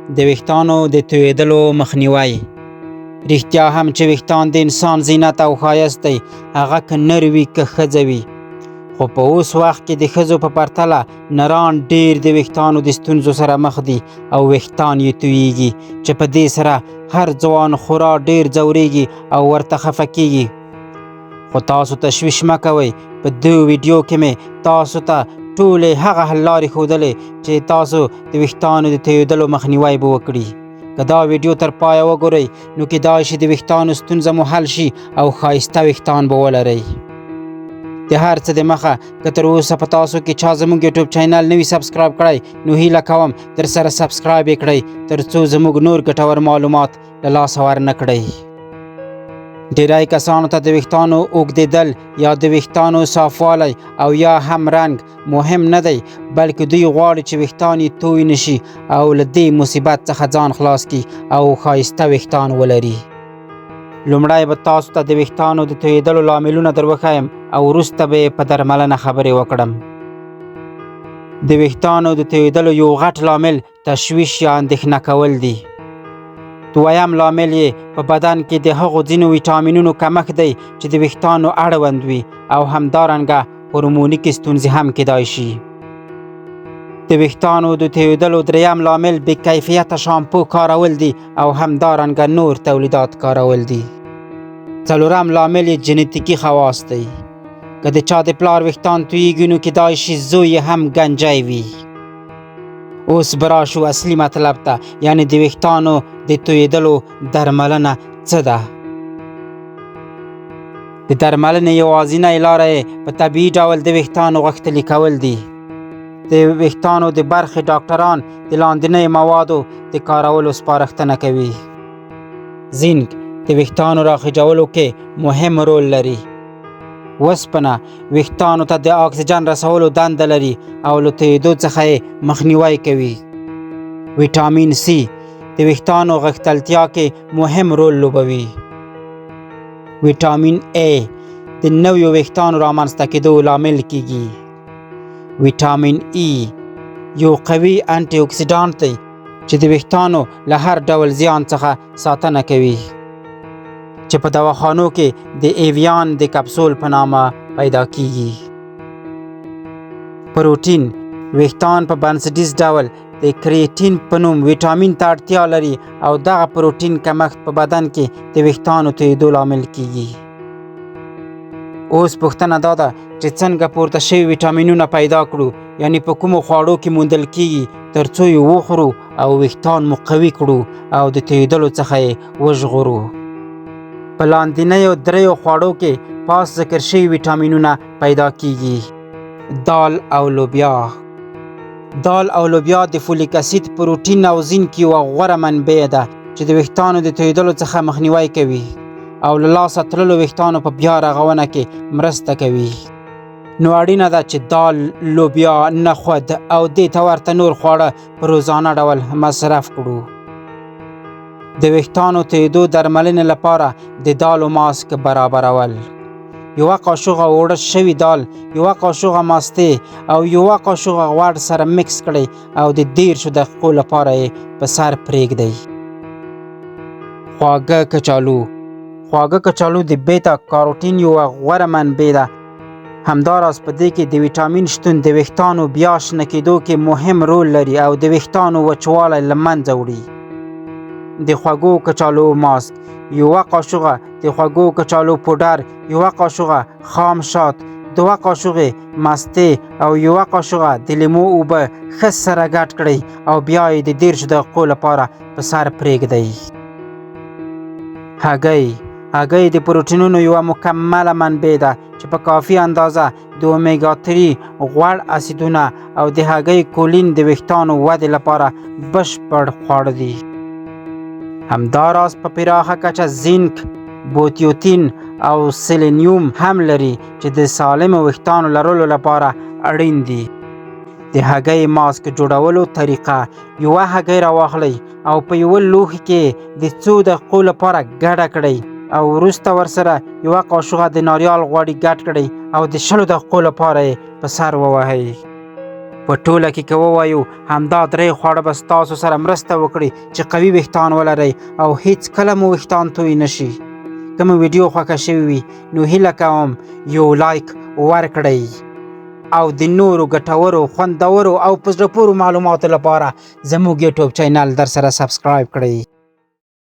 د ویښتانو د تویېدلو مخنیوی. رښتیا هم چې ویښتان د انسان زینت او ښایست دی، هغه که نر وي که ښځه وي. خو په اوس وخت کې د ښځو په پرتله نران ډېر د ویښتانو د ستونزو سره مخ دي او ویښتان یې تویېږي، چې په دې سره هر ځوان خورا ډېر ځورېږي او ورته خفه کېږي. خو تاسو تشویش مه کوئ، په دې ویډیو کې مې تاسو ته ټولې هغه حل لارې ښودلې چې تاسو د ویښتانو د تویېدلو مخنیوی به وکړي. که دا ویډیو تر پایه وګورئ نو کیدای شي د ویښتانو ستونزه مو حل شي او ښایسته ویښتان به ولرئ. د هر څه د مخه که تر اوسه په تاسو کې چا زموږ یوټیوب چینل نه وي سبسکرایب کړی نو هیله کوم در سره سبسکرایب یې کړئ تر څو زموږ نور ګټور معلومات له لاسه ورنه کړئ. ډیری کسانو ته د ویښتانو اوږدېدل یا د ویښتانو صافوالی او یا هم رنګ مهم نه دی، بلکې دوی غواړي چې ویښتان یې توی نشي او له دې مصیبت څخه ځان خلاص کړي او ښایسته ویښتان ولري. لومړی به تاسو ته د ویښتانو د تویېدلو لاملونه در وښیم او وروسته به یې په درملنه خبرې وکړم. د ویښتانو د تویېدلو یو غټ لامل تشویش یا اندېښنه کول دي. دویم لامل یې په بدن کې د هغو ځینو ویټامینونو کمښت دی چې د ویښتانو اړوند وي او همدارنګه هورمونیکي ستونزې هم کیدای شي. د ویښتانو د تویېدلو دریم لامل بې کیفیته شامپو کارول دي او همدارنګه نور تولیدات کارول دي. څلورم لامل یې جنیتیکي خواص دی. که د چا د پلار ویښتان تویېږي نو کیدای شي زوی یې هم ګنجی وي. اوس به راشو اصلي مطلب ته، یعنې د ویښتانو د تویېدلو درملنه څه ده. د درملنې یوازینۍ لاره یې په طبیعي ډول د ویښتانو غښتلي کول دي. د ویښتانو د برخې ډاکټران د لاندنیو موادو د کارولو سپارښتنه کوي. زینک د ویښتانو راخیجولو کې مهم رول لري. وسپنه ویښتانو ته د اکسیجن رسولو دنده لري او له تویېدو څخه یې مخنیوی کوي. ویټامین سی د ویښتانو غښتلتیا کې مهم رول لوبوي. ویټامین ای د نویو ویښتانو رامنځته کېدو لامل کېږي. ویټامین ای یو قوي انټي اکسیډانټ دی چې د ویښتانو له هر ډول زیان څخه ساتنه کوي، چې په دواخانو کې د ایویان د کپسول په نامه پیدا کیږي. پروټین ویښتان په بنسټیز ډول د کریټین په نوم ویټامین ته اړتیا لري او دغه پروټین کمښت په بدن کې د ویښتانو تویېدو لامل کیږي. اوس پوښتنه دا ده چې څنګه پورته شوي ویټامینونه پیدا کړو، یعنی په کومو خواړو کې موندل کیږي تر څو یې وخورو او ویښتان مو قوي کړو او د تویېدلو څخه یې وژغورو. په لاندنیو دریو خواړو کې پاس ذکر شوي ویټامینونه پیدا کیږي. دال او لوبیا. دال او لوبیا د فولیک اسید، پروټین او زینک یوه غوره منبع ده چې د ویښتانو د تویېدلو څخه مخنیوی کوي او له لاسه تللو ویښتانو په بیا رغونه کې مرسته کوي. نو اړینه ده چې دال، لوبیا، نخود او دې ته ورته نور خواړه په روزانه ډول مصرف کړو. د ویښتانو تویېدو درملنې لپاره د دالو ماسک برابرول. یوه قاشوغه اوړه شوي دال، یوه قاشوغه ماستې او یوه قاشوغه غوړ سره مکس کړئ او د 10 دقیقو لپاره یې په سر پرېږدئ. خواږه کچالو. خواږه کچالو د بیتا کاروټین یوه غوره منبع ده. همداراز په دې کې د ویټامین شتون د ویښتانو بیا شنه کېدو کې مهم رول لري او د ویښتانو وچوالی له منځه وړي. د خوږو کچالو ماسک. یوه قاشوغه د خوږو کچالو پوډر، یوه قاشوغه خام شات، 2 قاشوغې مستې او یوه قاشوغه د لیمو اوبه ښه سره ګډ کړئ او بیا یې د 10 دقیقو لپاره په سر پرېږدئ. هګۍ. هګۍ د پروټینونو یوه مکمله منبع ده چې په کافي اندازه د اومیګا 3 غوړ اسیدونه او د هګۍ کولین د ویښتانو ودې لپاره بشپړ خواړه دي. همداراز په پراخه کچه زینک، بوتیوتین او سلینیوم هم لري چې د سالمو ویښتانو لرلو لپاره اړین دي. د هګۍ ماسک جوړولو طریقه: یوه هګۍ راواخلئ او په یوه لوښي کې د 2 دقیقو لپاره ګډه کړئ او وروسته ورسره یوه قاشوغه د ناریال غوړي ګډ کړئ او د 20 دقیقو لپاره یې په سر ووهئ. په ټوله کې که ووایو همدا 3 خواړه به ستاسو سره مرسته وکړي چې قوي ویښتان ولرئ او هیڅ کله مو ویښتان توی نشي. که مو ویډیو خوښه شوې وي نو هیله کوم یو لایک ورکړئ او د نورو ګټورو خوندورو او په زړه پورو معلوماتو لپاره زموږ یوټیوب چینل در سره سبسکرایب کړئ.